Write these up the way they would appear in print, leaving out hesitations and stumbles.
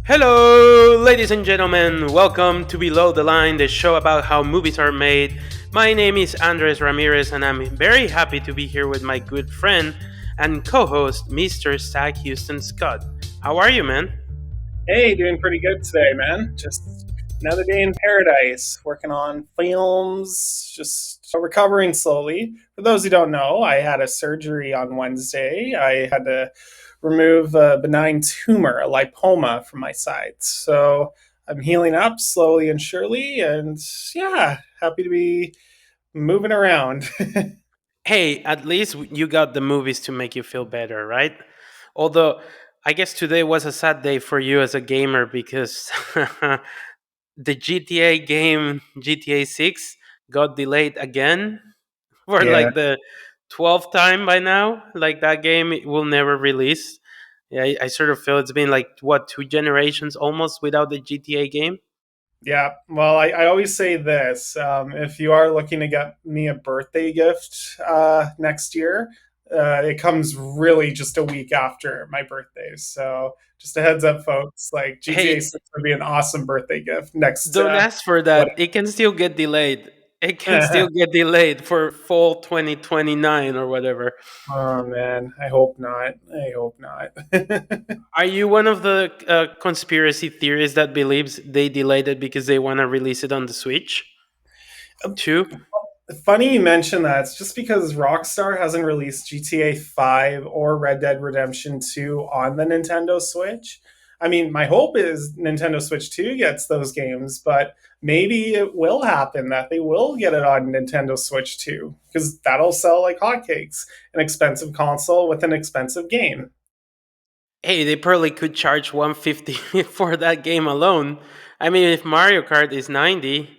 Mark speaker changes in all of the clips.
Speaker 1: Hello, ladies and gentlemen. Welcome to Below the Line, the show about how movies are made. My name is Andres Ramirez, and I'm very happy to be here with my good friend and co host, Mr. Stag Houston Scott. How are you, man?
Speaker 2: Hey, doing pretty good today, man. Just another day in paradise, working on films, just recovering slowly. For those who don't know, I had a surgery on Wednesday. I had to remove a benign tumor, a lipoma, from my side. So I'm healing up slowly and surely, and yeah, happy to be moving around.
Speaker 1: Hey, at least you got the movies to make you feel better, right? Although, I guess today was a sad day for you as a gamer because the GTA game, GTA 6, got delayed again for
Speaker 2: Yeah.
Speaker 1: like the 12th time by now. Like that game will never release. Yeah, I sort of feel it's been like what, two generations almost without the GTA game.
Speaker 2: Yeah, well, I always say this. If you are looking to get me a birthday gift next year, it comes really just a week after my birthday. So just a heads up, folks. Like GTA
Speaker 1: Hey,
Speaker 2: 6 would be an awesome birthday gift next.
Speaker 1: don't ask for
Speaker 2: What?
Speaker 1: that. It can still get delayed. It can still get delayed for fall 2029 or whatever.
Speaker 2: Oh man, I hope not. I hope not.
Speaker 1: Are you one of the conspiracy theorists that believes they delayed it because they want to release it on the Switch too?
Speaker 2: Funny you mention that. It's just because Rockstar hasn't released GTA 5 or Red Dead Redemption 2 on the Nintendo Switch. I mean, my hope is Nintendo Switch 2 gets those games, but maybe it will happen that they will get it on Nintendo Switch 2 because that'll sell like hotcakes. An expensive console with an expensive game.
Speaker 1: Hey, they probably could charge 150 for that game alone. I mean, if Mario Kart is 90,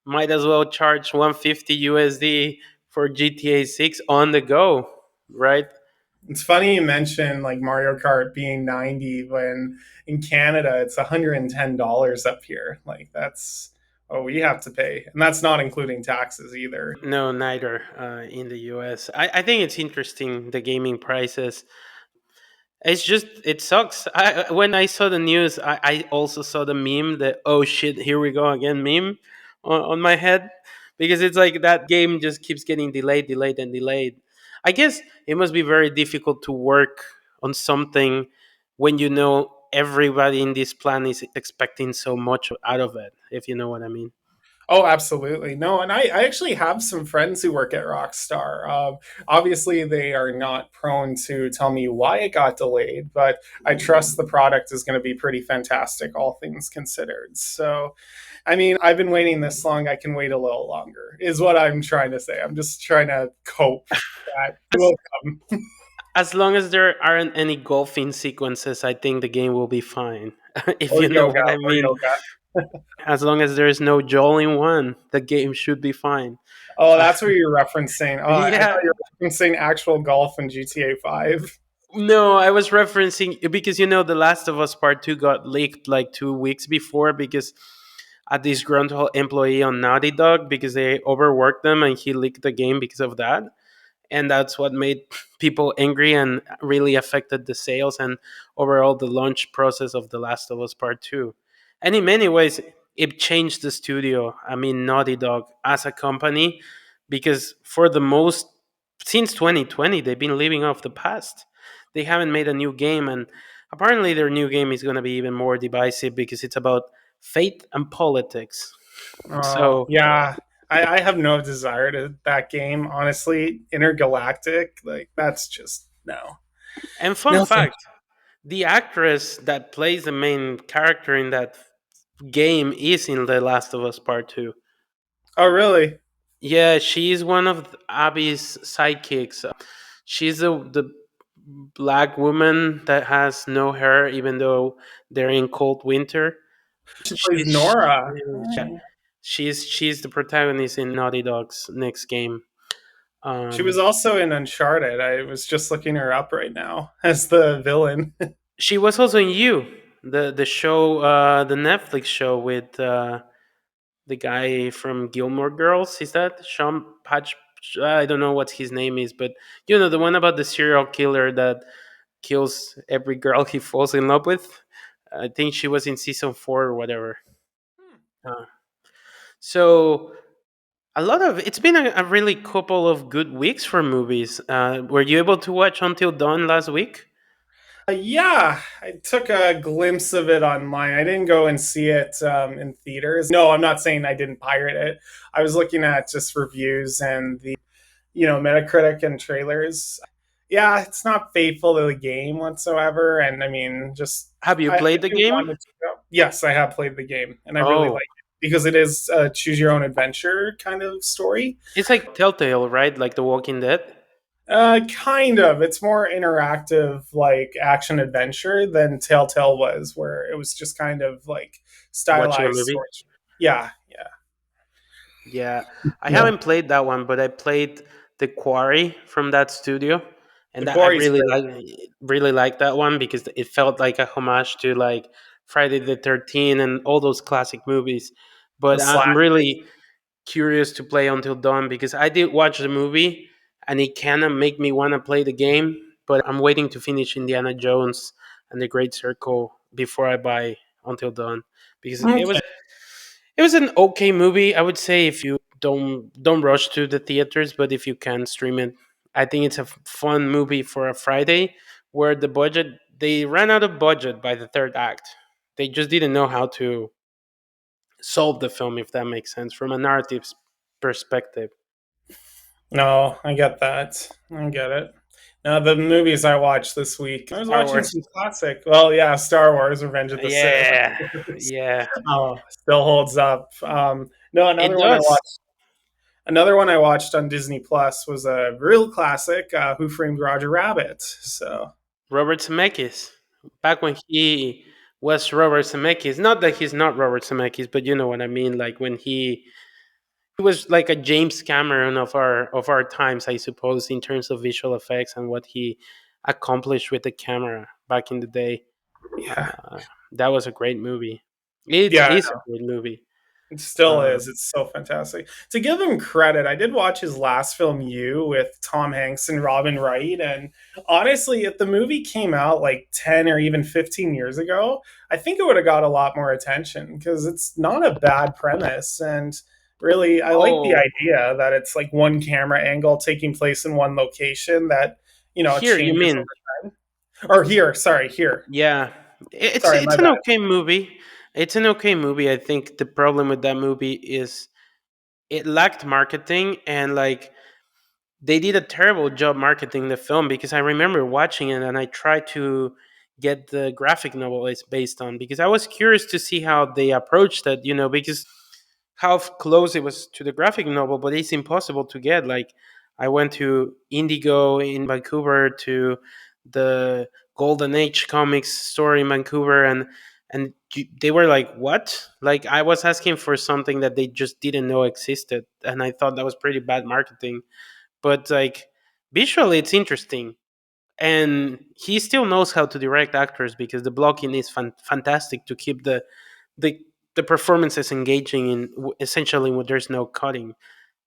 Speaker 1: might as well charge 150 USD for GTA 6 on the go, right?
Speaker 2: It's funny you mention like Mario Kart being 90 when in Canada it's $110 up here. Like that's what we have to pay. And that's not including taxes either.
Speaker 1: No, neither in the US. I think it's interesting, the gaming prices. It's just it sucks. When I saw the news, I also saw the meme, the "oh shit, here we go again" meme on my head, because it's like that game just keeps getting delayed, delayed, and delayed. I guess it must be very difficult to work on something when you know everybody in this plan is expecting so much out of it. If you know what I mean.
Speaker 2: Oh, absolutely. No, and I actually have some friends who work at Rockstar. Obviously, they are not prone to tell me why it got delayed, but I trust the product is going to be pretty fantastic, all things considered. So, I mean, I've been waiting this long. I can wait a little longer, is what I'm trying to say. I'm just trying to cope. That
Speaker 1: As,
Speaker 2: will come.
Speaker 1: as long as there aren't any golfing sequences, I think the game will be fine. If
Speaker 2: Or
Speaker 1: you know
Speaker 2: yoga,
Speaker 1: what I
Speaker 2: or
Speaker 1: mean.
Speaker 2: yoga.
Speaker 1: As long as there is no Joel in one, the game should be fine.
Speaker 2: Oh,
Speaker 1: Uh,
Speaker 2: that's what you're referencing. Oh, I
Speaker 1: yeah.
Speaker 2: thought you were referencing actual golf in GTA 5.
Speaker 1: No, I was referencing because The Last of Us Part 2 got leaked like 2 weeks before because a disgruntled employee on Naughty Dog because they overworked them and he leaked the game because of that. And that's what made people angry and really affected the sales and overall the launch process of The Last of Us Part 2. And in many ways, it changed the studio. I mean, Naughty Dog as a company, because for the most, since 2020, they've been living off the past. They haven't made a new game, and apparently their new game is going to be even more divisive because it's about faith and politics. So,
Speaker 2: Yeah, I have no desire to that game. Honestly, intergalactic, like that's just no,
Speaker 1: and fun
Speaker 2: no thank
Speaker 1: fact, the actress that plays the main character in that game is in The Last of Us Part 2.
Speaker 2: you. Oh, really?
Speaker 1: Yeah, she's one of Abby's sidekicks. She's the black woman that has no hair, even though they're in cold winter.
Speaker 2: She plays Nora.
Speaker 1: Yeah,
Speaker 2: Oh.
Speaker 1: she's the protagonist in Naughty Dog's next game.
Speaker 2: She was
Speaker 1: Um,
Speaker 2: also in Uncharted. I was just looking her up right now as the villain.
Speaker 1: she was also in You, the show, the Netflix show with the guy from Gilmore Girls. Is that Sean Patch? I don't know what his name is, but the one about the serial killer that kills every girl he falls in love with. I think she was in season 4 or whatever. Uh, so a lot of it's been a really couple of good weeks for movies. Were you able to watch Until Dawn last week?
Speaker 2: Yeah, I took a glimpse of it online. I didn't go and see it in theaters. No, I'm not saying I didn't pirate it. I was looking at just reviews and Metacritic and trailers. Yeah, it's not faithful to the game whatsoever. And I mean, just
Speaker 1: Have you
Speaker 2: I
Speaker 1: played the
Speaker 2: do
Speaker 1: game?
Speaker 2: want it to go. Yes, I have played the game, and I really
Speaker 1: Oh,
Speaker 2: like it because it is a choose your own adventure kind of story.
Speaker 1: it's like Telltale, right? Like The Walking Dead.
Speaker 2: Kind of. It's more interactive, like action adventure than Telltale was, where it was just kind of like
Speaker 1: Watching a
Speaker 2: stylized
Speaker 1: movie.
Speaker 2: stories. Yeah, yeah.
Speaker 1: Yeah, I
Speaker 2: Yeah.
Speaker 1: haven't played that one, but I played The Quarry from that studio,
Speaker 2: The
Speaker 1: and that I
Speaker 2: Quarry's great.
Speaker 1: really like that one because it felt like a homage to like Friday the 13th and all those classic movies.
Speaker 2: The
Speaker 1: But I'm
Speaker 2: Slack.
Speaker 1: really curious to play Until Dawn because I did watch the movie and it kind of make me want to play the game, but I'm waiting to finish Indiana Jones and the Great Circle before I buy Until Dawn because
Speaker 2: Okay.
Speaker 1: it was an okay movie. I would say if you don't rush to the theaters, but if you can stream it, I think it's a fun movie for a Friday where they ran out of budget by the third act. They just didn't know how to solve the film, if that makes sense, from a narrative perspective.
Speaker 2: No, I get that. I get it. Now, the movies I watched this week, I was
Speaker 1: Star
Speaker 2: watching
Speaker 1: Wars.
Speaker 2: some classic. Well, yeah, Star Wars: Revenge of the Sith.
Speaker 1: Yeah, yeah,
Speaker 2: Oh, still holds up. No,
Speaker 1: it does.
Speaker 2: another one I watched on Disney Plus was a real classic, Who Framed Roger Rabbit. So
Speaker 1: Robert Zemeckis. Back when he was Robert Zemeckis, not that he's not Robert Zemeckis, but you know what I mean. Like when he was like a James Cameron of our times, I suppose, in terms of visual effects and what he accomplished with the camera back in the day.
Speaker 2: yeah,
Speaker 1: Uh, that was a great movie. It
Speaker 2: yeah,
Speaker 1: is a great movie.
Speaker 2: it still is.
Speaker 1: Um,
Speaker 2: It's so fantastic. To give him credit, I did watch his last film, You, with Tom Hanks and Robin Wright. And honestly, if the movie came out like 10 or even 15 years ago, I think it would have got a lot more attention because it's not a bad premise. And really, I like the
Speaker 1: oh,
Speaker 2: idea that it's like one camera angle taking place in one location that,
Speaker 1: here you
Speaker 2: changes
Speaker 1: mean?
Speaker 2: over time. Or here, sorry, here.
Speaker 1: Yeah,
Speaker 2: Sorry,
Speaker 1: it's
Speaker 2: my
Speaker 1: an
Speaker 2: bad.
Speaker 1: okay movie. It's an okay movie. I think the problem with that movie is it lacked marketing and like they did a terrible job marketing the film because I remember watching it and I tried to get the graphic novel it's based on because I was curious to see how they approached that, because how close it was to the graphic novel, but it's impossible to get. Like I went to Indigo in Vancouver to the Golden Age comics store in Vancouver and they were like, "What?" Like I was asking for something that they just didn't know existed, and I thought that was pretty bad marketing, but like visually it's interesting and he still knows how to direct actors because the blocking is fantastic to keep the the performances engaging in essentially when there's no cutting.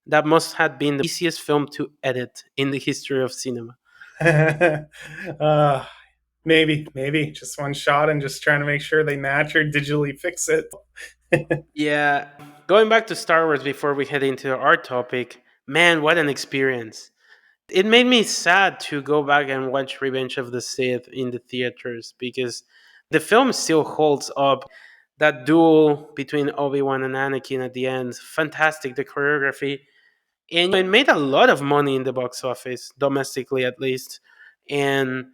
Speaker 1: That must have been the easiest film to edit in the history of cinema.
Speaker 2: uh, maybe just one shot and just trying to make sure they match or digitally fix it.
Speaker 1: Yeah, going back to Star Wars before we head into our topic, man, what an experience. It made me sad to go back and watch Revenge of the Sith in the theaters because the film still holds up. That duel between Obi-Wan and Anakin at the end, fantastic. The choreography, and it made a lot of money in the box office, domestically at least. And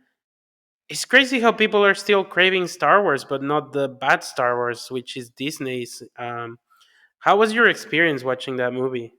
Speaker 1: it's crazy how people are still craving Star Wars, but not the bad Star Wars, which is Disney's. How was your experience watching that movie?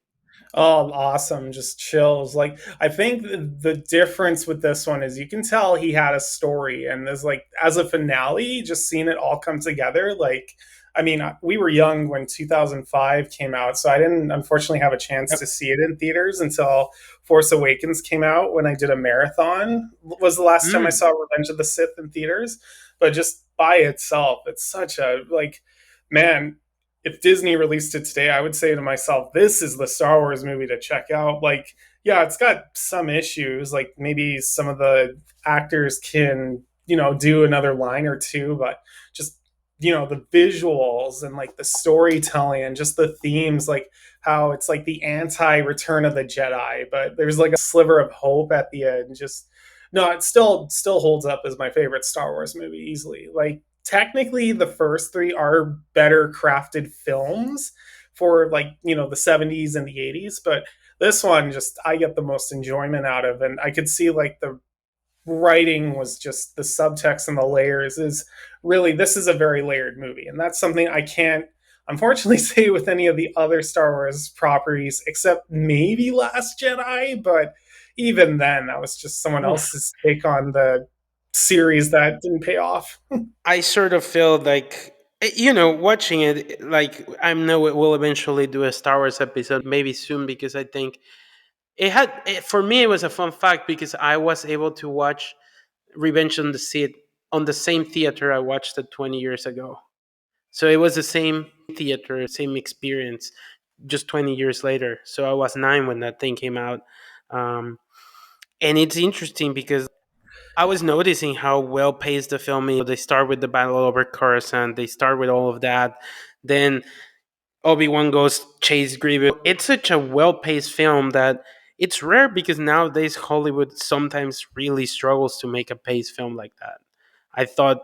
Speaker 2: Oh, awesome. Just chills. Like, I think the difference with this one is you can tell he had a story, and there's like, as a finale, just seeing it all come together. Like, I mean, we were young when 2005 came out, so I didn't unfortunately have a chance
Speaker 1: Yep.
Speaker 2: to see it in theaters until Force Awakens came out when I did a marathon, was the last time I
Speaker 1: Mm.
Speaker 2: saw Revenge of the Sith in theaters. But just by itself, it's such a, like, man, if Disney released it today, I would say to myself, this is the Star Wars movie to check out. Like, yeah, it's got some issues. Like maybe some of the actors can, do another line or two, but just the visuals and like the storytelling and just the themes, like how it's like the anti Return of the Jedi, but there's like a sliver of hope at the end. Just no, it still holds up as my favorite Star Wars movie easily. Like technically the first three are better crafted films for like, the 70s and the 80s, but this one just I get the most enjoyment out of, and I could see like the writing was just the subtext and the layers is really, this is a very layered movie, and that's something I can't unfortunately say with any of the other Star Wars properties except maybe Last Jedi, but even then that was just someone
Speaker 1: Oof.
Speaker 2: else's take on the series that didn't pay off.
Speaker 1: I sort of feel like watching it. Like I know it will eventually do a Star Wars episode, maybe soon, because I think for me it was a fun fact because I was able to watch Revenge on the Sith on the same theater I watched it 20 years ago. So it was the same theater, same experience, just 20 years later. So I was 9 when that thing came out. Um, and it's interesting because I was noticing how well paced the film is. They start with the battle over Coruscant, they start with all of that. Then Obi-Wan goes chase Grievous. It's such a well-paced film that it's rare because nowadays Hollywood sometimes really struggles to make a paced film like that. I thought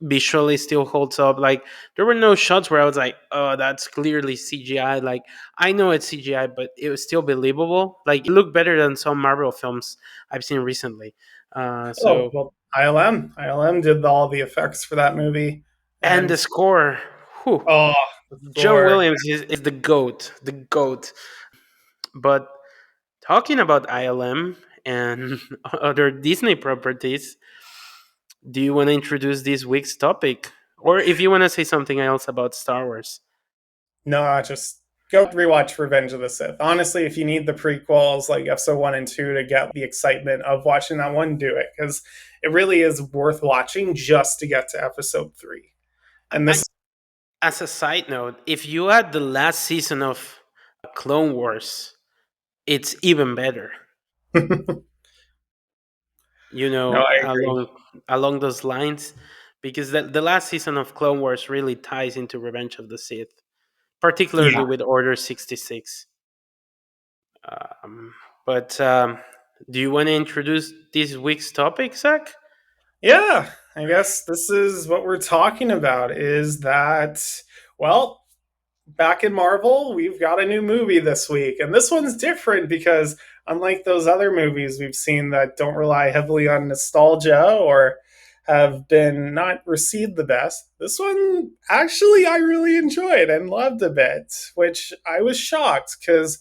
Speaker 1: visually still holds up. Like there were no shots where I was like, "Oh, that's clearly CGI." Like I know it's CGI, but it was still believable. Like it looked better than some Marvel films I've seen recently.
Speaker 2: Oh
Speaker 1: So
Speaker 2: well, ILM did all the effects for that movie,
Speaker 1: and
Speaker 2: and
Speaker 1: the score, whew,
Speaker 2: oh, the
Speaker 1: John
Speaker 2: score.
Speaker 1: Williams is the goat, the goat. But talking about ILM and other Disney properties, do you want to introduce this week's topic? Or if you want to say something else about Star Wars?
Speaker 2: No, just go rewatch Revenge of the Sith. Honestly, if you need the prequels like episode 1 and 2 to get the excitement of watching that one, do it, because it really is worth watching just to get to episode 3. And
Speaker 1: And
Speaker 2: this,
Speaker 1: as a side note, if you add the last season of Clone Wars, it's even better.
Speaker 2: no, I agree.
Speaker 1: Along those lines, because the last season of Clone Wars really ties into Revenge of the Sith, particularly
Speaker 2: Yeah.
Speaker 1: with Order 66. Um, but do you want to introduce this week's topic, Zach?
Speaker 2: Yeah, I guess this is what we're talking about is that, well, back in Marvel, we've got a new movie this week. And this one's different because, unlike those other movies we've seen that don't rely heavily on nostalgia or have been not received the best, this one actually I really enjoyed and loved a bit, which I was shocked because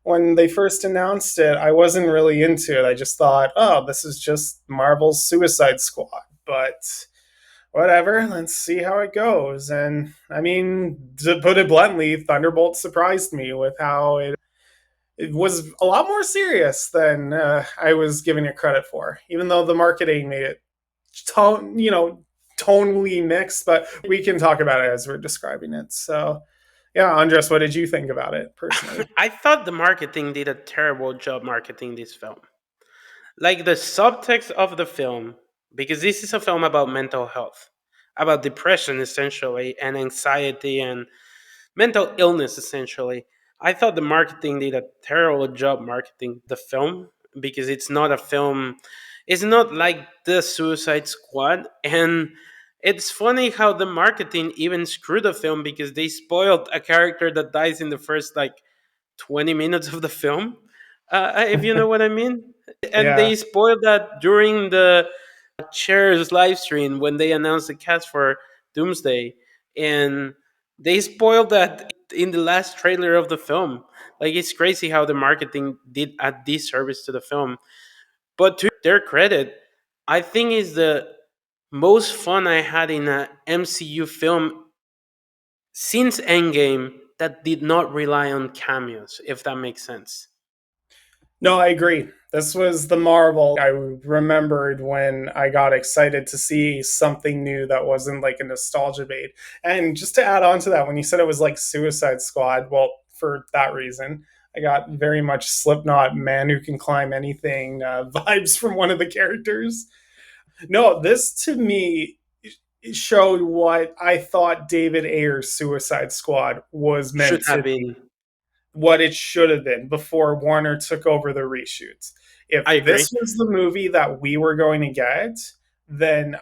Speaker 2: when they first announced it, I wasn't really into it. I just thought, oh, this is just Marvel's Suicide Squad. But whatever, let's see how it goes. And I mean, to put it bluntly, Thunderbolts surprised me with how it was a lot more serious than I was giving it credit for, even though the marketing made it tonally mixed, but we can talk about it as we're describing it. So, yeah, Andres, what did you think about it personally?
Speaker 1: I thought the marketing did a terrible job marketing this film. Like the subtext of the film, because this is a film about mental health, about depression essentially, and anxiety and mental illness essentially. I thought the marketing did a terrible job marketing the film because it's not a film. It's not like the Suicide Squad, and it's funny how the marketing even screwed the film because they spoiled a character that dies in the first like 20 minutes of the film, if you know what I mean. And
Speaker 2: Yeah.
Speaker 1: they spoiled that during the Cher's live stream when they announced the cast for Doomsday, and they spoiled that in the last trailer of the film. Like it's crazy how the marketing did a disservice to the film. But to their credit, I think is the most fun I had in a MCU film since Endgame that did not rely on cameos, if that makes sense.
Speaker 2: No, I agree. This was the Marvel I remembered when I got excited to see something new that wasn't like a nostalgia bait. And just to add on to that, when you said it was like Suicide Squad, well, for that reason, I got very much Slipknot, Man Who Can Climb Anything vibes from one of the characters. No, this to me showed what I thought David Ayer's Suicide Squad was
Speaker 1: Should
Speaker 2: meant
Speaker 1: have
Speaker 2: to be,
Speaker 1: been.
Speaker 2: what it should have been before Warner took over the reshoots. If
Speaker 1: I agree.
Speaker 2: this was the movie that we were going to get, then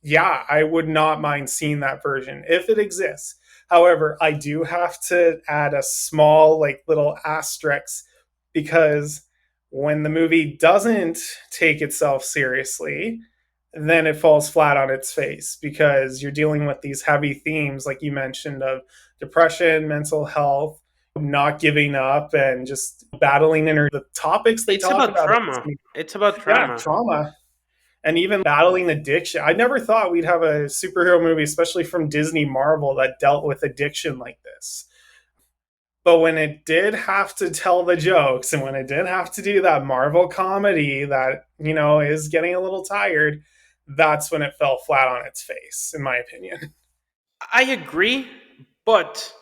Speaker 2: yeah, I would not mind seeing that version if it exists. However, I do have to add a small, like, little asterisk because when the movie doesn't take itself seriously, then it falls flat on its face because you're dealing with these heavy themes, like you mentioned, of depression, mental health, not giving up, and just battling inner the topics they
Speaker 1: It's
Speaker 2: talk
Speaker 1: about
Speaker 2: about.
Speaker 1: trauma. It's about
Speaker 2: Yeah,
Speaker 1: trauma.
Speaker 2: trauma and even battling addiction. I never thought we'd have a superhero movie, especially from Disney Marvel, that dealt with addiction like this. But when it did have to tell the jokes and when it did have to do that Marvel comedy that, is getting a little tired, that's when it fell flat on its face, in my opinion.
Speaker 1: I agree, but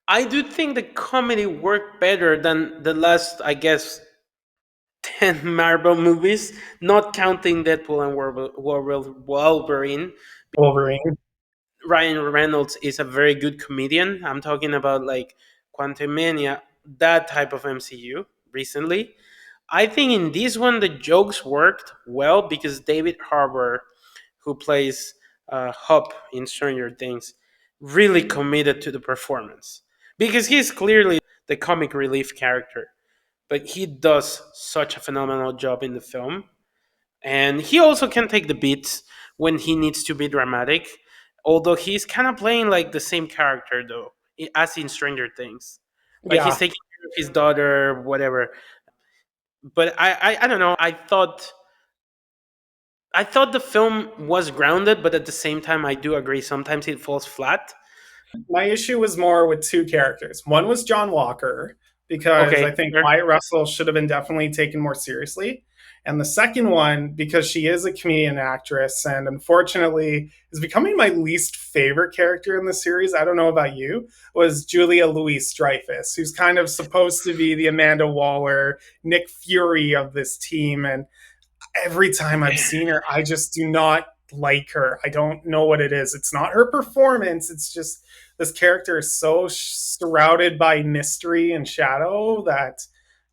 Speaker 1: I do think the comedy worked better than the last, I guess, 10 Marvel movies, not counting Deadpool and Wolverine.
Speaker 2: Wolverine.
Speaker 1: Ryan Reynolds is a very good comedian. I'm talking about like Quantumania, that type of MCU recently. I think in this one the jokes worked well because David Harbour, who plays Hop in Stranger Things, really committed to the performance because he's clearly the comic relief character, but he does such a phenomenal job in the film. And he also can take the beats when he needs to be dramatic, although he's kind of playing like the same character though, as in Stranger Things. Like he's
Speaker 2: Yeah.
Speaker 1: taking care of his daughter, whatever. But I don't know. I thought the film was grounded, but at the same time, I do agree. Sometimes it falls flat.
Speaker 2: My issue was more with two characters. One was John Walker, because
Speaker 1: Okay,
Speaker 2: I think
Speaker 1: sure.
Speaker 2: Wyatt Russell should have been definitely taken more seriously. And the second one, because she is a comedian actress and unfortunately is becoming my least favorite character in the series. I don't know about you, was Julia Louis Dreyfus, who's kind of supposed to be the Amanda Waller, Nick Fury of this team. And every time I've seen her, I just do not like her. I don't know what it is. It's not her performance. It's just this character is so surrounded by mystery and shadow that,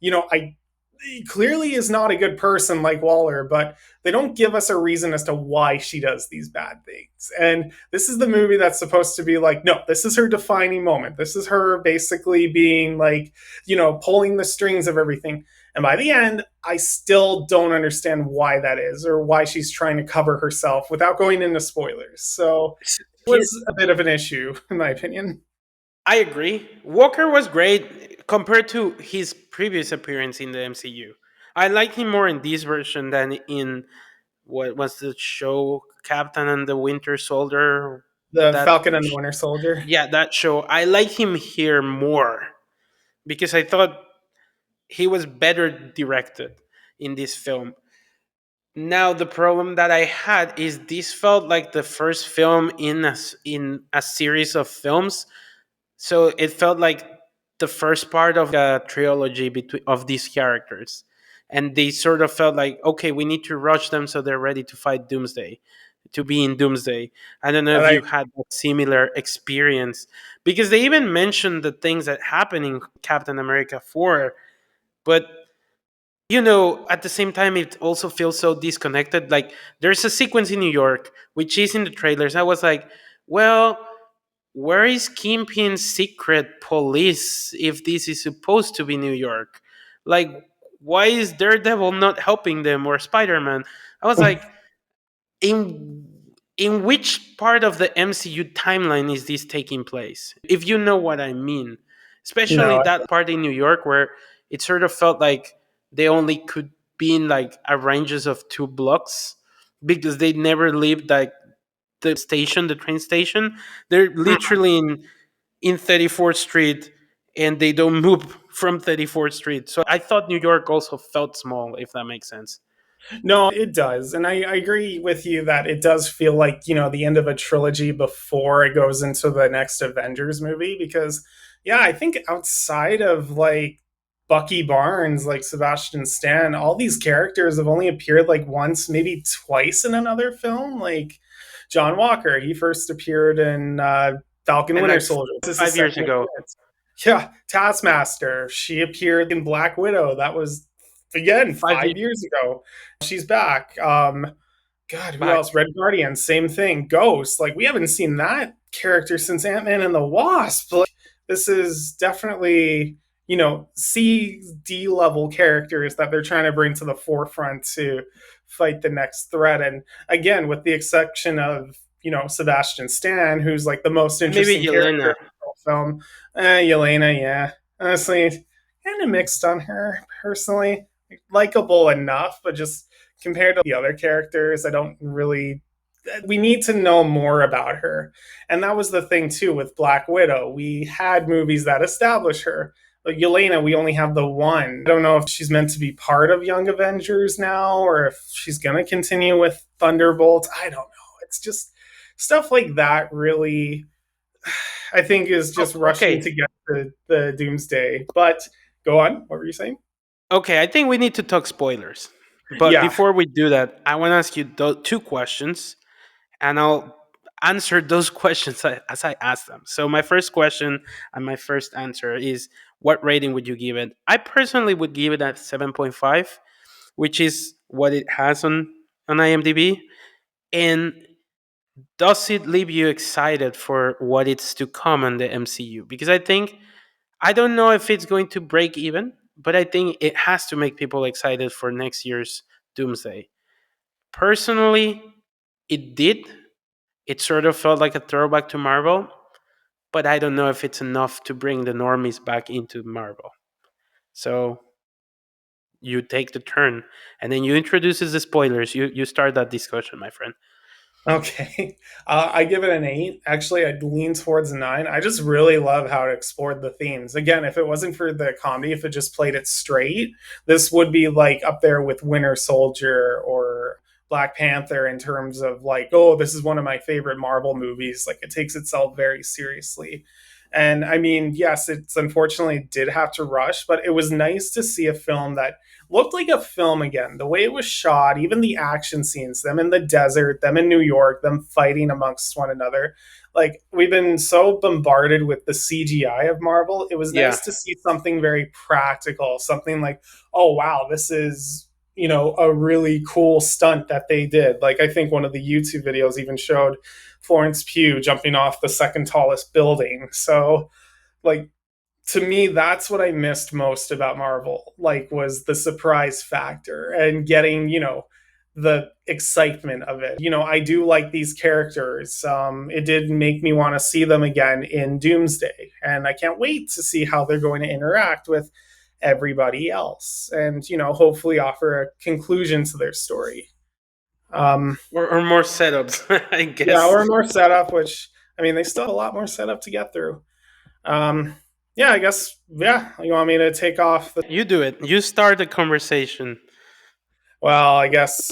Speaker 2: I he clearly is not a good person like Waller, but they don't give us a reason as to why she does these bad things. And this is the movie that's supposed to be like, no, this is her defining moment. This is her basically being like, pulling the strings of everything. And by the end, I still don't understand why that is or why she's trying to cover herself without going into spoilers. So it
Speaker 1: Here,
Speaker 2: was a bit of an issue, in my opinion.
Speaker 1: I agree. Walker was great compared to his previous appearance in the MCU. I like him more in this version than in what was the show Captain and the Winter Soldier.
Speaker 2: The
Speaker 1: That
Speaker 2: Falcon and the Winter Soldier.
Speaker 1: Yeah, that show. I like him here more because I thought he was better directed in this film. Now the problem that I had is this felt like the first film in a series of films, so it felt like the first part of a trilogy between of these characters, and they sort of felt like, okay, we need to rush them so they're ready to fight Doomsday, to be in Doomsday. I don't know
Speaker 2: And
Speaker 1: if
Speaker 2: I
Speaker 1: you had a similar experience because they even mentioned the things that happen in Captain America 4, but at the same time it also feels so disconnected. Like there's a sequence in New York which is in the trailers. I was like, well, where is Kingpin's secret police if this is supposed to be New York? Like, why is Daredevil not helping them, or Spider-Man? I was like, in in which part of the MCU timeline is this taking place? If you know what I mean. Especially
Speaker 2: no,
Speaker 1: that part in New York where it sort of felt like they only could be in like a ranges of 2 blocks because they never leave like the station, the train station. They're literally in 34th Street and they don't move from 34th Street. So I thought New York also felt small, if that makes sense.
Speaker 2: no, it does, and I agree with you that it does feel like the end of a trilogy before it goes into the next Avengers movie. Because, yeah, I think outside of like Bucky Barnes, like Sebastian Stan, all these characters have only appeared like once, maybe twice in another film. Like, John Walker, he first appeared in Falcon
Speaker 1: And
Speaker 2: Winter
Speaker 1: like
Speaker 2: Soldier. This is his
Speaker 1: 5 years
Speaker 2: second
Speaker 1: ago.
Speaker 2: appearance. Yeah, Taskmaster. She appeared in Black Widow. That was again
Speaker 1: 5 years
Speaker 2: 5 years ago. She's back. God, who
Speaker 1: back.
Speaker 2: else? Red Guardian, same thing. Ghost. Like we haven't seen that character since Ant Man and the Wasp. Like, this is definitely C D level characters that they're trying to bring to the forefront to fight the next threat. And again, with the exception of Sebastian Stan, who's like the most
Speaker 1: Maybe
Speaker 2: interesting character
Speaker 1: Yelena.
Speaker 2: in the whole film. Yelena, yeah, honestly, kind of mixed on her personally. Likable enough, but just compared to the other characters, I don't really. We need to know more about her. And that was the thing, too, with Black Widow. We had movies that establish her. But Yelena, we only have the one. I don't know if she's meant to be part of Young Avengers now or if she's going to continue with Thunderbolts. I don't know. It's just stuff like that, really, I think, is
Speaker 1: Oh,
Speaker 2: just rushing
Speaker 1: okay.
Speaker 2: to get to the Doomsday. But go on. What were you saying?
Speaker 1: Okay, I think we need to talk spoilers. But
Speaker 2: Yeah.
Speaker 1: before we do that, I want to ask you two questions, and I'll answer those questions as I ask them. So, my first question and my first answer is, what rating would you give it? I personally would give it at 7.5, which is what it has on IMDb. And does it leave you excited for what it's to come in the MCU? Because I don't know if it's going to break even, but I think it has to make people excited for next year's Doomsday. Personally, it did. It sort of felt like a throwback to Marvel, but I don't know if it's enough to bring the normies back into Marvel. So you take the turn, and then you introduces the spoilers. You start that discussion, my friend.
Speaker 2: Okay. I give it an 8. Actually, I'd lean towards a 9. I just really love how it explored the themes. Again, if it wasn't for the comedy, if it just played it straight, this would be like up there with Winter Soldier or Black Panther in terms of like, oh, this is one of my favorite Marvel movies. Like it takes itself very seriously. And I mean, yes, it's unfortunately did have to rush, but it was nice to see a film that looked like a film again. The way it was shot, even the action scenes, them in the desert, them in New York, them fighting amongst one another. Like we've been so bombarded with the CGI of Marvel. It was
Speaker 1: Yeah.
Speaker 2: nice to see something very practical, something like, oh wow, this is a really cool stunt that they did. Like I think one of the YouTube videos even showed Florence Pugh jumping off the second tallest building. So like to me that's what I missed most about Marvel, like was the surprise factor and getting the excitement of it. I do like these characters. It did make me want to see them again in Doomsday, and I can't wait to see how they're going to interact with everybody else and hopefully offer a conclusion to their story. um
Speaker 1: Or more setups, I
Speaker 2: yeah,
Speaker 1: guess.
Speaker 2: or more setup, which I mean they still have a lot more setup to get through. um yeah, I guess. Yeah, you want me to take off the.
Speaker 1: You do it. You start the conversation.
Speaker 2: Well, I guess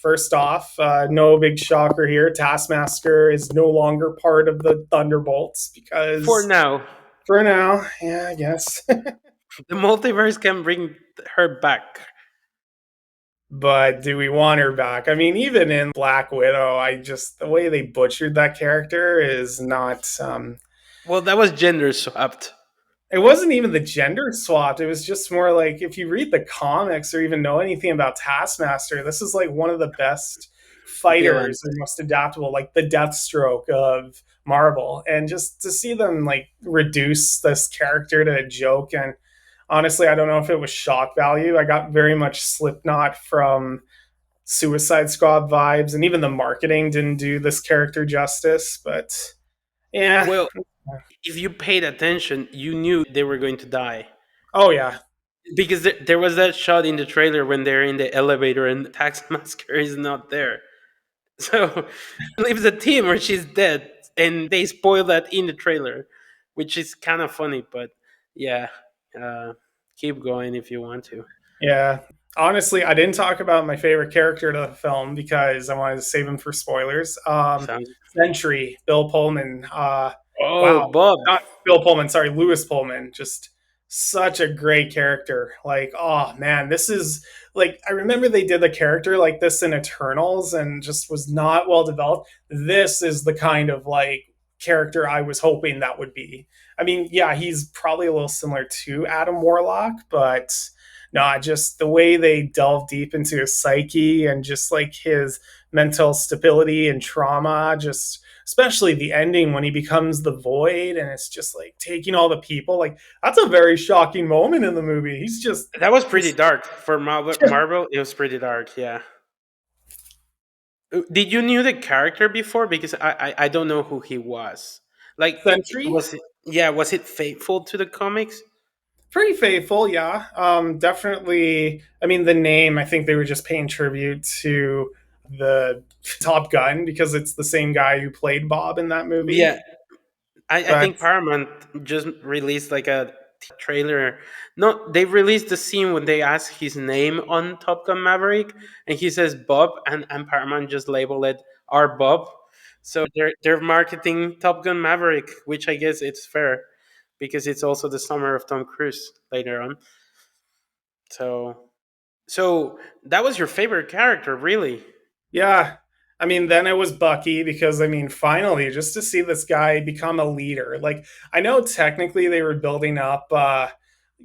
Speaker 2: first off, no big shocker here. Taskmaster is no longer part of the Thunderbolts
Speaker 1: For
Speaker 2: because,
Speaker 1: now,
Speaker 2: for now, yeah, I guess.
Speaker 1: the multiverse can bring her back.
Speaker 2: But do we want her back? I mean, even in Black Widow, I just the way they butchered that character is not.
Speaker 1: Well, that was gender swapped.
Speaker 2: It wasn't even the gender swapped. It was just more like if you read the comics or even know anything about Taskmaster, this is like one of the best
Speaker 1: Villain.
Speaker 2: fighters and most adaptable, like the Deathstroke of Marvel. And just to see them like reduce this character to a joke, and honestly, I don't know if it was shock value. I got very much Slipknot from Suicide Squad vibes, and even the marketing didn't do this character justice. But yeah.
Speaker 1: Well, if you paid attention, you knew they were going to die.
Speaker 2: Oh yeah.
Speaker 1: Because there was that shot in the trailer when they're in the elevator and Taskmaster is not there. So leaves the team where she's dead, and they spoil that in the trailer, which is kind of funny. But yeah, uh, keep going if you want to.
Speaker 2: Yeah. Honestly, I didn't talk about my favorite character to the film because I wanted to save him for spoilers.
Speaker 1: Sounds.
Speaker 2: Sentry, Bill Pullman.
Speaker 1: Oh,
Speaker 2: Wow.
Speaker 1: Bob.
Speaker 2: Not Bill Pullman, sorry, Lewis Pullman. Just such a great character. Like, oh man, this is like I remember they did a character like this in Eternals and just was not well developed. This is the kind of like character I was hoping that would be. I mean, yeah, he's probably a little similar to Adam Warlock, but no, just the way they delve deep into his psyche and just like his mental stability and trauma, just especially the ending when he becomes the void and it's just like taking all the people, like that's a very shocking moment in the movie. He's just
Speaker 1: That was pretty
Speaker 2: this
Speaker 1: dark for Marvel. Marvel, it was pretty dark. Yeah. Did you knew the character before? Because I don't know who he was. Like,
Speaker 2: Sentry.
Speaker 1: was it? Yeah, was it faithful to the comics?
Speaker 2: Pretty faithful, yeah. Definitely. I mean, the name. I think they were just paying tribute to the Top Gun because it's the same guy who played Bob in that movie.
Speaker 1: Yeah, I
Speaker 2: But
Speaker 1: think Paramount just released like a trailer. No, they released the scene when they ask his name on Top Gun Maverick, and he says Bob, and Paramount just labeled it our Bob. So they're marketing Top Gun Maverick, which I guess it's fair because it's also the summer of Tom Cruise later on. So so that was your favorite character, really?
Speaker 2: yeah, I mean, then it was Bucky because I mean, finally, just to see this guy become a leader. Like, I know technically they were building up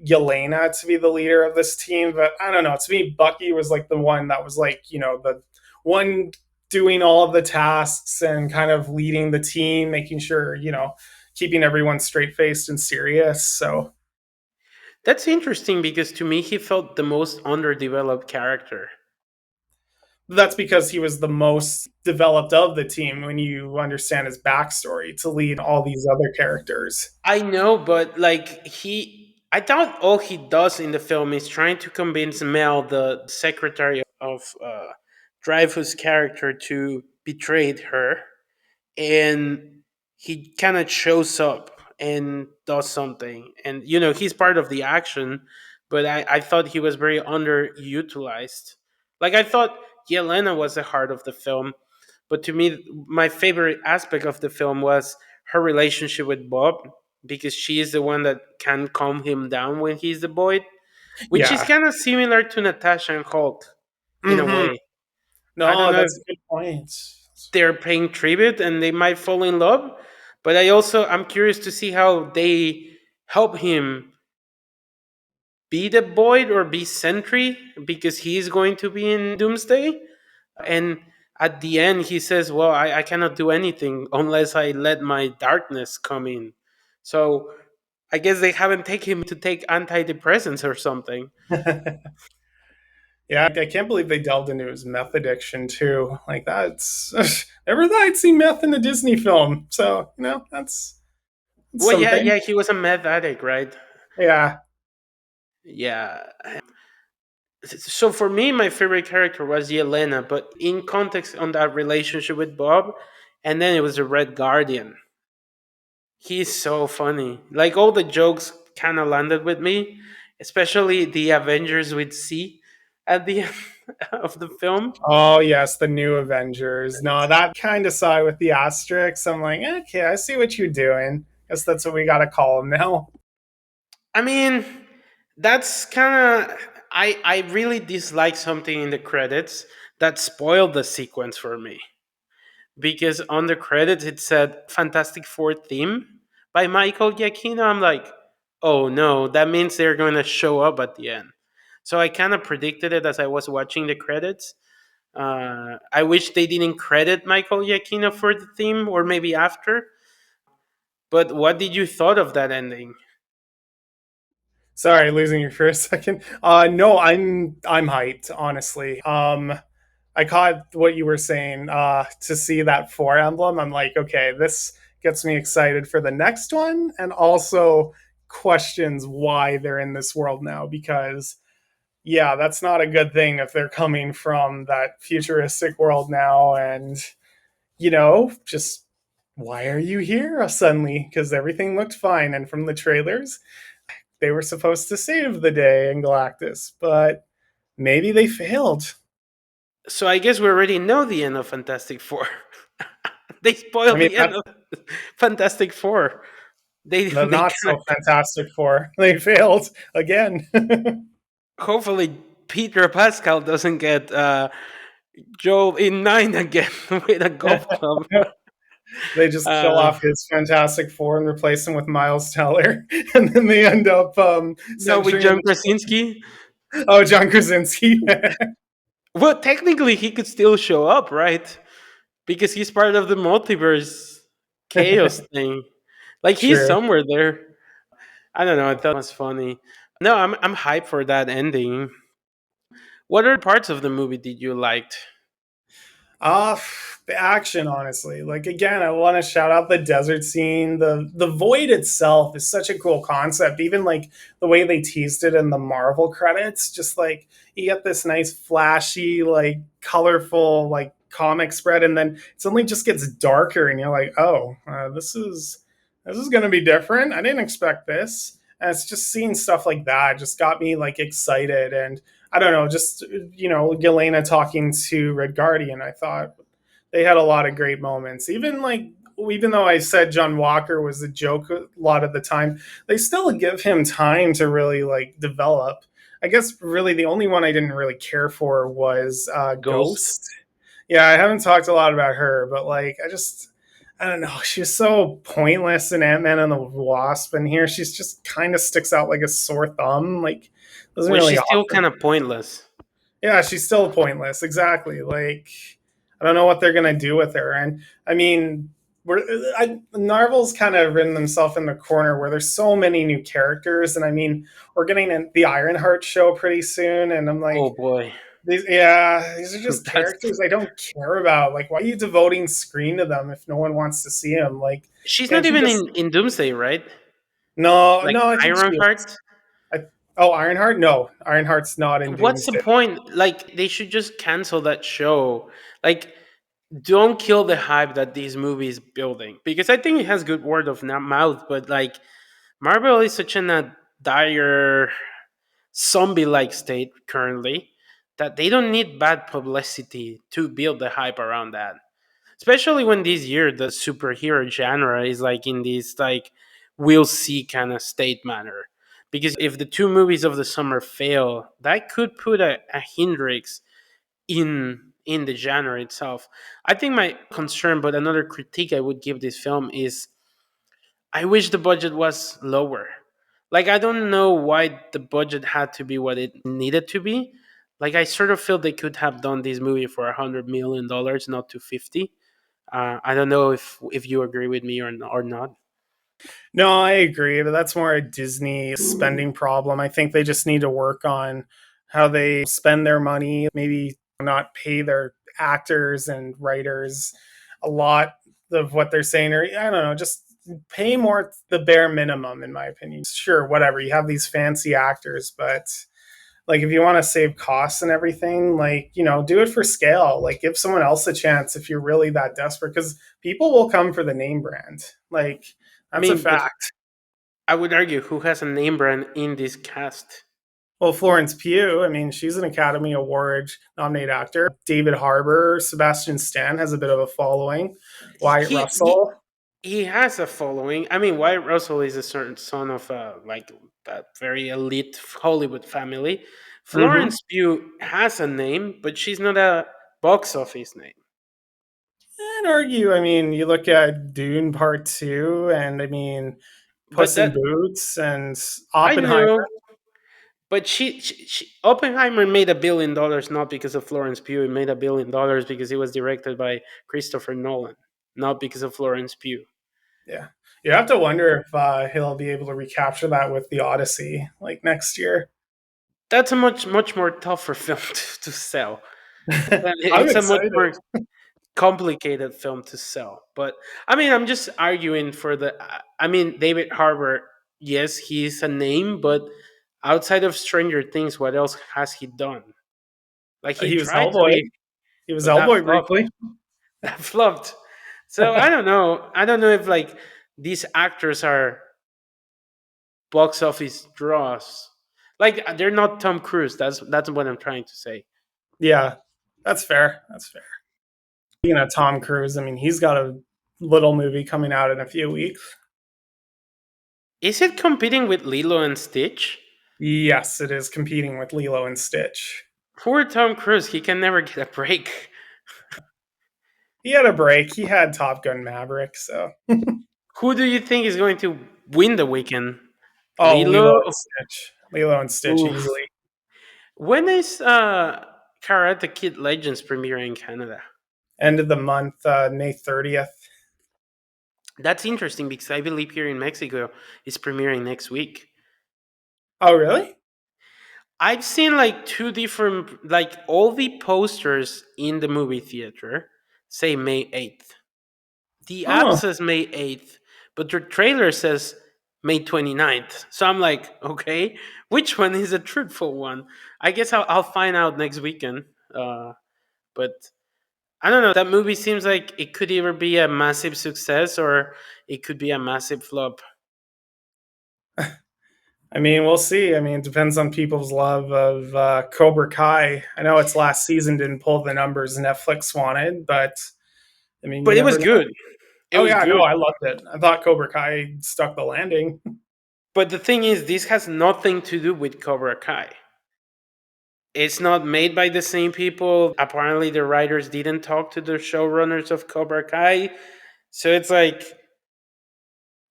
Speaker 2: Yelena to be the leader of this team, but I don't know. To me, Bucky was like the one that was like, the one doing all of the tasks and kind of leading the team, making sure, keeping everyone straight faced and serious. So
Speaker 1: That's interesting because to me he felt the most underdeveloped character.
Speaker 2: that's because he was the most developed of the team when you understand his backstory to lead all these other characters.
Speaker 1: I know, but like I thought all he does in the film is trying to convince Mel, the secretary of Dreyfus' character, to betray her, and he kind of shows up and does something, and he's part of the action, but I thought he was very underutilized. Like I thought Yelena was the heart of the film, but to me, my favorite aspect of the film was her relationship with Bob because she is the one that can calm him down when he's the boy, which is
Speaker 2: Yeah.
Speaker 1: kind of similar to Natasha and Hulk in a
Speaker 2: Hmm.
Speaker 1: way. I don't
Speaker 2: No,
Speaker 1: know if
Speaker 2: that's a good point.
Speaker 1: they're paying tribute and they might fall in love, but I'm curious to see how they help him be the Void or be Sentry because he's going to be in Doomsday. And at the end, he says, "Well, I cannot do anything unless I let my darkness come in." So I guess they haven't taken him to take antidepressants or something.
Speaker 2: Yeah, I can't believe they delved into his meth addiction too. Like that's never thought I'd see meth in a Disney film. So that's
Speaker 1: Well, yeah,
Speaker 2: something.
Speaker 1: yeah, he was a meth addict, right?
Speaker 2: Yeah.
Speaker 1: Yeah. So for me, my favorite character was Yelena, but in context on that relationship with Bob, and then it was the Red Guardian. He's so funny. Like all the jokes kind of landed with me, especially the Avengers with C at the end of the film.
Speaker 2: Oh yes, the new Avengers. No, that kind of side with the asterisks. I'm like, okay, I see what you're doing. Guess that's what we gotta call them now.
Speaker 1: I mean, that's kind of I really dislike something in the credits that spoiled the sequence for me because on the credits it said Fantastic Four theme by Michael Giacchino. I'm like, oh no, that means they're going to show up at the end. So I kind of predicted it as I was watching the credits. I wish they didn't credit Michael Giacchino for the theme, or maybe after. But what did you thought of that ending?
Speaker 2: Sorry, losing you for a second. No, I'm hyped, honestly. I caught what you were saying. To see that four emblem, I'm like, okay, this gets me excited for the next one, and also questions why they're in this world now. Because yeah, that's not a good thing if they're coming from that futuristic world now, and just why are you here suddenly? Because everything looked fine, and from the trailers, they were supposed to save the day in Galactus, but maybe they failed.
Speaker 1: So I guess we already know the end of Fantastic Four. They
Speaker 2: I
Speaker 1: spoiled
Speaker 2: mean,
Speaker 1: the end of Fantastic Four.
Speaker 2: The
Speaker 1: they
Speaker 2: not
Speaker 1: kind
Speaker 2: so Fantastic Four. They failed again.
Speaker 1: of hopefully Peter Pascal doesn't get Joel in nine again with a golf club.
Speaker 2: They just kill
Speaker 1: Uh,
Speaker 2: off his Fantastic Four and replace him with Miles Teller, and then they end up
Speaker 1: no, with
Speaker 2: centuring in
Speaker 1: John
Speaker 2: the
Speaker 1: Krasinski.
Speaker 2: oh John Krasinski.
Speaker 1: Well, technically, he could still show up, right? Because he's part of the multiverse chaos thing. Like he's
Speaker 2: True.
Speaker 1: somewhere there. I don't know. I thought it was funny. No, I'm hyped for that ending. What other parts of the movie did you liked?
Speaker 2: Uh the action, honestly. Like again, I want to shout out the desert scene. The void itself is such a cool concept. Even like the way they teased it in the Marvel credits, just like you get this nice flashy, like colorful, like comic spread, and then it suddenly just gets darker, and you're like, oh, this is going to be different. I didn't expect this. And it's just seeing stuff like that just got me like excited and I don't know, just Yelena talking to Red Guardian. I thought they had a lot of great moments. Even though I said John Walker was a joke a lot of the time, they still give him time to really like develop. I guess really the only one I didn't really care for was
Speaker 1: Ghost.
Speaker 2: Ghost. Yeah, I haven't talked a lot about her, but I don't know. She's so pointless in Ant Man and the Wasp, and here she's just kind of sticks out like a sore thumb. Like doesn't
Speaker 1: Well,
Speaker 2: really
Speaker 1: she's still
Speaker 2: offer.
Speaker 1: kind of pointless.
Speaker 2: Yeah, she's still pointless. Exactly. Like I don't know what they're gonna do with her. And I mean, Marvel's kind of written themselves in the corner where there's so many new characters, and I mean, we're getting the Ironheart show pretty soon, and I'm
Speaker 1: Oh
Speaker 2: like,
Speaker 1: boy,
Speaker 2: these are just
Speaker 1: that's
Speaker 2: characters I don't care about. Like, why are you devoting screen to them if no one wants to see them? Like,
Speaker 1: she's not
Speaker 2: can't you
Speaker 1: even
Speaker 2: just?
Speaker 1: in Doomsday, right?
Speaker 2: No,
Speaker 1: Like
Speaker 2: no, I think she is.
Speaker 1: Ironheart.
Speaker 2: I, oh, Ironheart? No, Ironheart's not in
Speaker 1: What's the
Speaker 2: Doomsday.
Speaker 1: point? Like they should just cancel that show. Like don't kill the hype that this movie is building because I think it has good word of mouth, but like Marvel is such in a dire zombie-like state currently that they don't need bad publicity to build the hype around that. Especially when this year the superhero genre is like in this like we'll see kind of state manner. Because if the two movies of the summer fail, that could put a hindrance in the genre itself. I think my concern, but another critique I would give this film is I wish the budget was lower. Like I don't know why the budget had to be what it needed to be. Like I sort of feel they could have done this movie for $100 million, not 250. I don't know if you agree with me or not.
Speaker 2: No, I agree, but that's more a Disney spending problem. I think they just need to work on how they spend their money, maybe not pay their actors and writers a lot of what they're saying, or I don't know, just pay more the bare minimum, in my opinion. Sure, whatever, you have these fancy actors, but like if you want to save costs and everything, like do it for scale, like give someone else a chance if you're really that desperate, because people will come for the name brand, like
Speaker 1: I
Speaker 2: that's a
Speaker 1: mean, but
Speaker 2: fact.
Speaker 1: I would argue who has a name brand in this cast.
Speaker 2: Well, Florence Pugh, I mean, she's an Academy Award nominated actor. David Harbour, Sebastian Stan has a bit of a following. Wyatt
Speaker 1: He he
Speaker 2: Russell.
Speaker 1: he has a following. I mean, Wyatt Russell is a certain son of like that very elite Hollywood family.
Speaker 2: Mm-hmm.
Speaker 1: Florence Pugh has a name, but she's not a box office name.
Speaker 2: And argue, I mean, you look at Dune Part 2, and I mean,
Speaker 1: But
Speaker 2: Puss in
Speaker 1: that
Speaker 2: Boots and
Speaker 1: I
Speaker 2: Oppenheimer.
Speaker 1: know. But Oppenheimer made $1 billion not because of Florence Pugh. It made $1 billion because it was directed by Christopher Nolan, not because of Florence Pugh.
Speaker 2: Yeah. You have to wonder if he'll be able to recapture that with the Odyssey, like next year.
Speaker 1: That's a much more tougher film to sell.
Speaker 2: I'm
Speaker 1: It's a much
Speaker 2: excited.
Speaker 1: more complicated film to sell. But I mean, I'm just arguing for the. I mean, David Harbour. Yes, he's a name, but outside of Stranger Things, what else has he done? Like he
Speaker 2: He was
Speaker 1: tried to
Speaker 2: Hellboy.
Speaker 1: be,
Speaker 2: He was
Speaker 1: but that
Speaker 2: Hellboy
Speaker 1: flopped.
Speaker 2: briefly.
Speaker 1: That flopped. So I don't know. I don't know if like these actors are box office draws. Like they're not Tom Cruise. That's what I'm trying to say.
Speaker 2: Yeah, that's fair. That's fair. Tom Cruise, I mean, he's got a little movie coming out in a few weeks.
Speaker 1: Is it competing with Lilo and Stitch?
Speaker 2: Yes, it is competing with Lilo and Stitch.
Speaker 1: Poor Tom Cruise, he can never get a break.
Speaker 2: He had a break. He had Top Gun Maverick, so
Speaker 1: Who do you think is going to win the weekend?
Speaker 2: oh, Lilo
Speaker 1: Lilo?
Speaker 2: and Stitch. Lilo and Stitch
Speaker 1: Oof.
Speaker 2: easily.
Speaker 1: When is Karate Kid Legends premiering in Canada?
Speaker 2: End of the month, May 30th.
Speaker 1: That's interesting because I believe here in Mexico it's premiering next week.
Speaker 2: Oh, really?
Speaker 1: I've seen like two different, like all the posters in the movie theater say May 8th. The app
Speaker 2: Oh,
Speaker 1: says May 8th, but the trailer says May 29th. So I'm like, okay, which one is a truthful one? I guess I'll find out next weekend. But I don't know. That movie seems like it could either be a massive success or it could be a massive flop.
Speaker 2: I mean, we'll see. I mean, it depends on people's love of Cobra Kai. I know its last season didn't pull the numbers Netflix wanted, but I mean, you
Speaker 1: But it
Speaker 2: never
Speaker 1: was
Speaker 2: know.
Speaker 1: good. It
Speaker 2: Oh
Speaker 1: was
Speaker 2: yeah, no,
Speaker 1: good.
Speaker 2: I loved it. I thought Cobra Kai stuck the landing.
Speaker 1: But the thing is, this has nothing to do with Cobra Kai. It's not made by the same people. Apparently, the writers didn't talk to the showrunners of Cobra Kai. So it's like,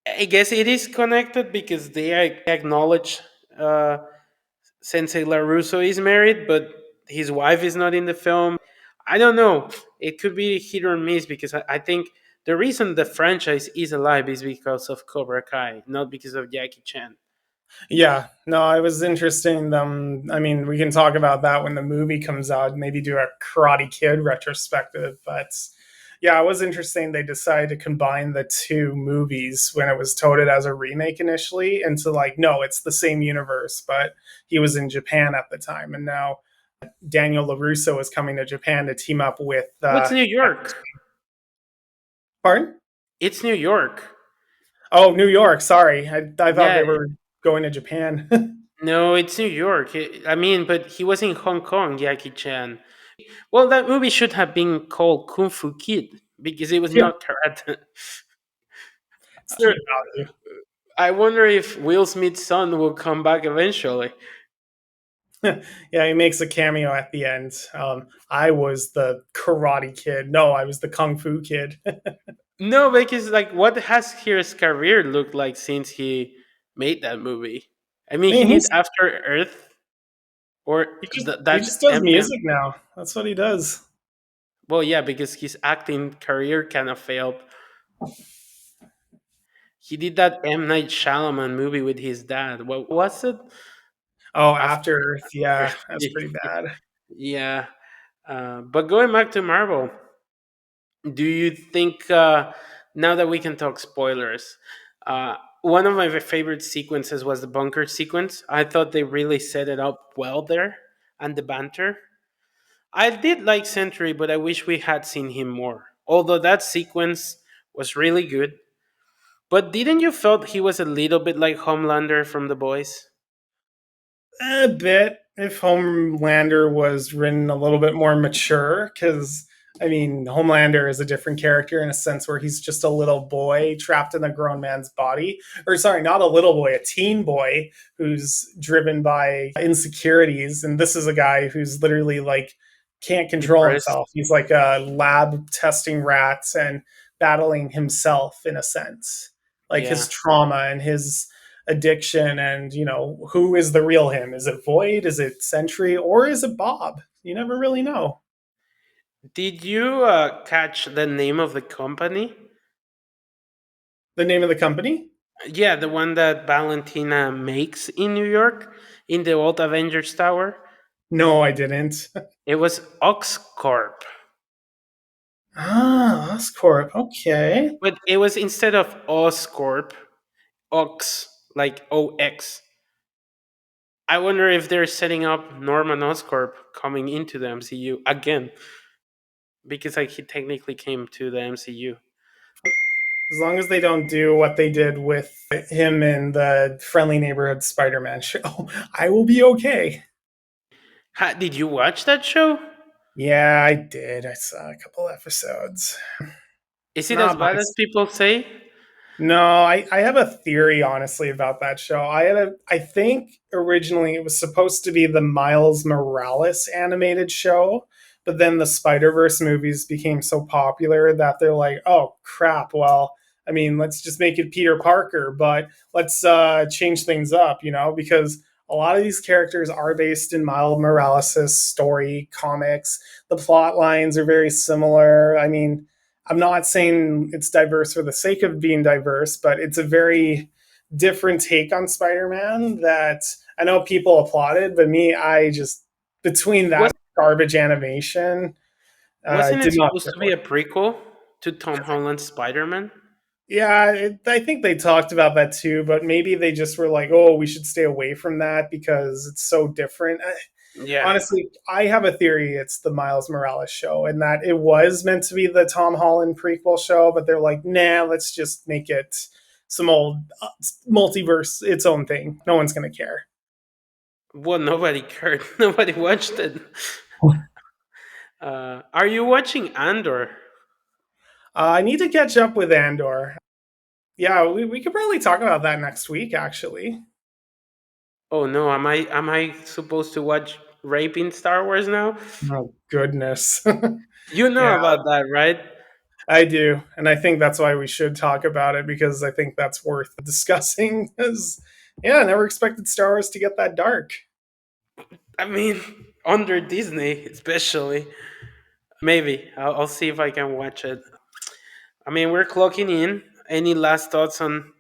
Speaker 1: I guess it is connected because they acknowledge uh, Sensei LaRusso is married, but his wife is not in the film. I don't know. It could be hit or miss because I think the reason the franchise is alive is because of Cobra Kai, not because of Jackie Chan.
Speaker 2: Yeah, no, it was interesting. I mean, we can talk about that when the movie comes out. Maybe do a Karate Kid retrospective, but yeah, it was interesting. They decided to combine the two movies when it was touted as a remake initially, into like, no, it's the same universe, but he was in Japan at the time, and now Daniel Larusso is coming to Japan to team up with.
Speaker 1: What's New York?
Speaker 2: Pardon?
Speaker 1: It's New York.
Speaker 2: Oh, New York. Sorry, I thought
Speaker 1: Yeah,
Speaker 2: they were going to Japan.
Speaker 1: no, it's New York. I mean, but he was in Hong Kong, Jackie Chan. Well, that movie should have been called Kung Fu Kid because it was
Speaker 2: Yeah,
Speaker 1: not karate.
Speaker 2: it's key value.
Speaker 1: I wonder if Will Smith's son will come back eventually.
Speaker 2: Yeah, he makes a cameo at the end. I was the Karate Kid. No, I was the Kung Fu Kid.
Speaker 1: No, because like, what has his career looked like since he made that movie? I
Speaker 2: I
Speaker 1: mean, he
Speaker 2: mean,
Speaker 1: did After Earth or
Speaker 2: he
Speaker 1: that
Speaker 2: just does music now. That's what he does.
Speaker 1: well, yeah, because his acting career kind of failed. He did that M Night Shyamalan movie with his dad. What was it?
Speaker 2: Oh,
Speaker 1: After
Speaker 2: After Earth. Yeah,
Speaker 1: Earth.
Speaker 2: that's pretty bad.
Speaker 1: Yeah. But going back to Marvel, do you think now that we can talk spoilers, one of my favorite sequences was the bunker sequence. I thought they really set it up well there, and the banter. I did like Sentry, but I wish we had seen him more. Although that sequence was really good. But didn't you felt he was a little bit like Homelander from The Boys?
Speaker 2: A bit if Homelander was written a little bit more mature, because I mean, Homelander is a different character in a sense where he's just a little boy trapped in a grown man's body. Or, sorry, not a little boy, a teen boy who's driven by insecurities. And this is a guy who's literally like can't control
Speaker 1: Depressed.
Speaker 2: himself. He's like a lab testing rats and battling himself in a sense, like his
Speaker 1: Yeah.
Speaker 2: trauma and his addiction. And who is the real him? Is it Void, is it Sentry, or is it Bob? You never really know.
Speaker 1: Did you catch the name of the company?
Speaker 2: The name of the company?
Speaker 1: Yeah, the one that Valentina makes in New York, in the old Avengers Tower.
Speaker 2: No, I didn't.
Speaker 1: It was Oxcorp,
Speaker 2: Ah, Oscorp. Okay.
Speaker 1: but it was instead of Oscorp, Ox, like OX. I wonder if they're setting up Norman Oscorp coming into the MCU again, because like he technically came to the MCU.
Speaker 2: As long as they don't do what they did with him in the Friendly Neighborhood Spider-Man show, I will be okay.
Speaker 1: Did you watch that show?
Speaker 2: Yeah, I did. I saw a couple episodes.
Speaker 1: Is it as
Speaker 2: Not my.
Speaker 1: bad as people say?
Speaker 2: No, I have a theory honestly about that show. I think originally it was supposed to be the Miles Morales animated show, but then the Spider-Verse movies became so popular that they're like, "Oh crap, well, I mean, let's just make it Peter Parker, but let's change things up, because a lot of these characters are based in Miles Morales' story comics. The plot lines are very similar. I mean, I'm not saying it's diverse for the sake of being diverse, but it's a very different take on Spider-Man that I know people applauded, but me, I just between
Speaker 1: Was
Speaker 2: that garbage animation,
Speaker 1: wasn't it
Speaker 2: did not
Speaker 1: supposed
Speaker 2: click
Speaker 1: to be
Speaker 2: with
Speaker 1: a
Speaker 2: me.
Speaker 1: prequel to Tom Holland's Spider-Man?
Speaker 2: Yeah, I think they talked about that too, but maybe they just were like, "Oh, we should stay away from that because it's so different."
Speaker 1: Yeah.
Speaker 2: Honestly, I have a theory it's the Miles Morales show and that it was meant to be the Tom Holland prequel show, but they're like, nah, let's just make it some old multiverse, its own thing. No one's going to care.
Speaker 1: Well, nobody cared. Nobody watched it. Are you watching Andor?
Speaker 2: I need to catch up with Andor. Yeah, we could probably talk about that next week, actually.
Speaker 1: Oh no, am I supposed to watch raping Star Wars now?
Speaker 2: Oh, goodness.
Speaker 1: You know
Speaker 2: Yeah,
Speaker 1: about that, right?
Speaker 2: I do. And I think that's why we should talk about it because I think that's worth discussing. Because, yeah, I never expected Star Wars to get that dark.
Speaker 1: I mean, under Disney, especially. Maybe I'll see if I can watch it. I mean, we're clocking in. Any last thoughts on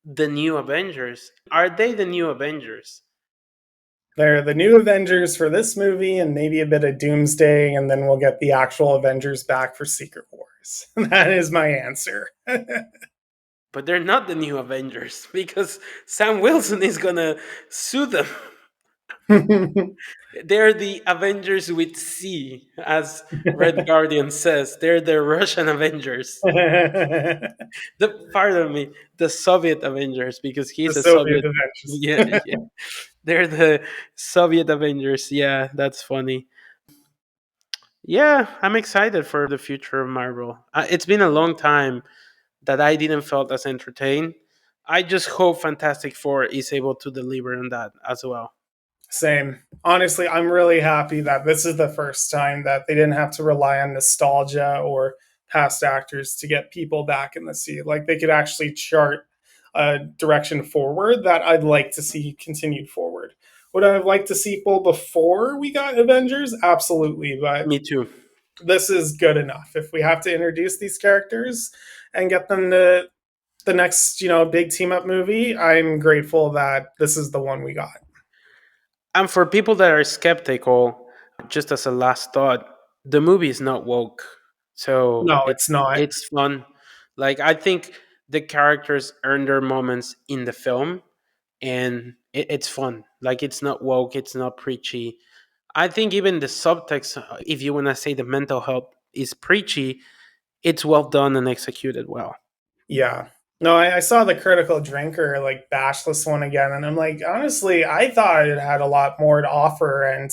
Speaker 1: the new Avengers? Are they the new Avengers?
Speaker 2: They're the new Avengers for this movie and maybe a bit of Doomsday, and then we'll get the actual Avengers back for Secret Wars. That is my answer.
Speaker 1: But they're not the new Avengers because Sam Wilson is gonna sue them. They're the Avengers with C, as Red Guardian says. They're the Russian Avengers.
Speaker 2: The
Speaker 1: Pardon me, the Soviet Avengers, because he's a
Speaker 2: Soviet
Speaker 1: Soviet.
Speaker 2: Avengers.
Speaker 1: Yeah, yeah. They're the Soviet Avengers. Yeah, that's funny. Yeah, I'm excited for the future of Marvel. It's been a long time that I didn't felt as entertained. I just hope Fantastic Four is able to deliver on that as well.
Speaker 2: Same. Honestly, I'm really happy that this is the first time that they didn't have to rely on nostalgia or past actors to get people back in the seat. Like they could actually chart a direction forward that I'd like to see continued forward. Would I have liked a sequel before we got Avengers? Absolutely, but
Speaker 1: Me too.
Speaker 2: this is good enough. If we have to introduce these characters and get them to the next, big team up movie, I'm grateful that this is the one we got.
Speaker 1: And for people that are skeptical, just as a last thought, the movie is not woke, so
Speaker 2: No,
Speaker 1: it's
Speaker 2: it's not.
Speaker 1: it's fun. Like I think the characters earn their moments in the film, and it's fun. Like it's not woke, it's not preachy. I think even the subtext, if you want to say the mental health is preachy, it's well done and executed well.
Speaker 2: Yeah. No, I saw the critical drinker like bash this one again, and I'm like, honestly, I thought it had a lot more to offer, and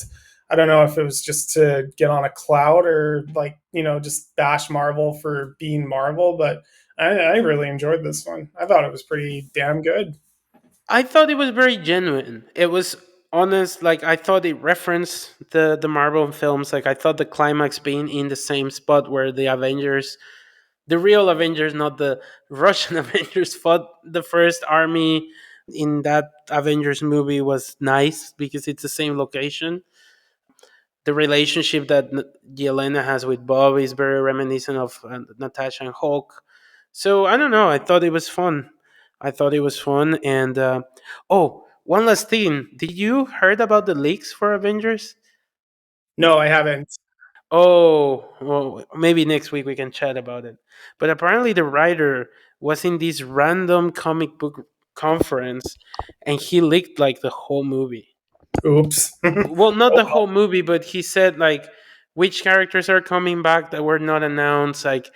Speaker 2: I don't know if it was just to get on a cloud or like just bash Marvel for being Marvel, but I really enjoyed this one. I thought it was pretty damn good.
Speaker 1: I thought it was very genuine. It was honest. Like I thought it referenced the Marvel films. Like I thought the climax being in the same spot where the Avengers, the real Avengers, not the Russian Avengers, fought the first army in that Avengers movie was nice because it's the same location. The relationship that Yelena has with Bob is very reminiscent of Natasha and Hulk. So I don't know. I thought it was fun. I thought it was fun. And oh, one last thing. Did you heard about the leaks for Avengers?
Speaker 2: No, I haven't.
Speaker 1: Oh, well, maybe next week we can chat about it. But apparently, the writer was in this random comic book conference, and he leaked like the whole movie.
Speaker 2: Oops.
Speaker 1: Well, not
Speaker 2: Oh,
Speaker 1: the whole movie, but he said like which characters are coming back that were not announced. Like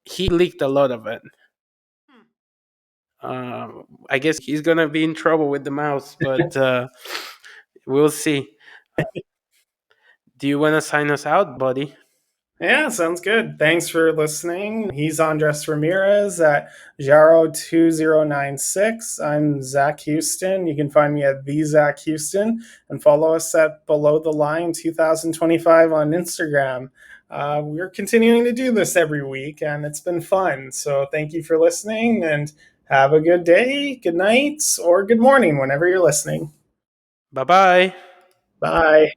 Speaker 1: he leaked a lot of it. I guess he's gonna be in trouble with the mouse, but we'll see. Do you want to sign us out, buddy?
Speaker 2: Yeah, sounds good. Thanks for listening. He's Andres Ramirez at Jaro2096. I'm Zach Houston. You can find me at the Zach Houston and follow us at Below the Line 2025 on Instagram. We're continuing to do this every week and it's been fun. So thank you for listening and have a good day, good night, or good morning whenever you're listening.
Speaker 1: Bye bye.
Speaker 2: Bye.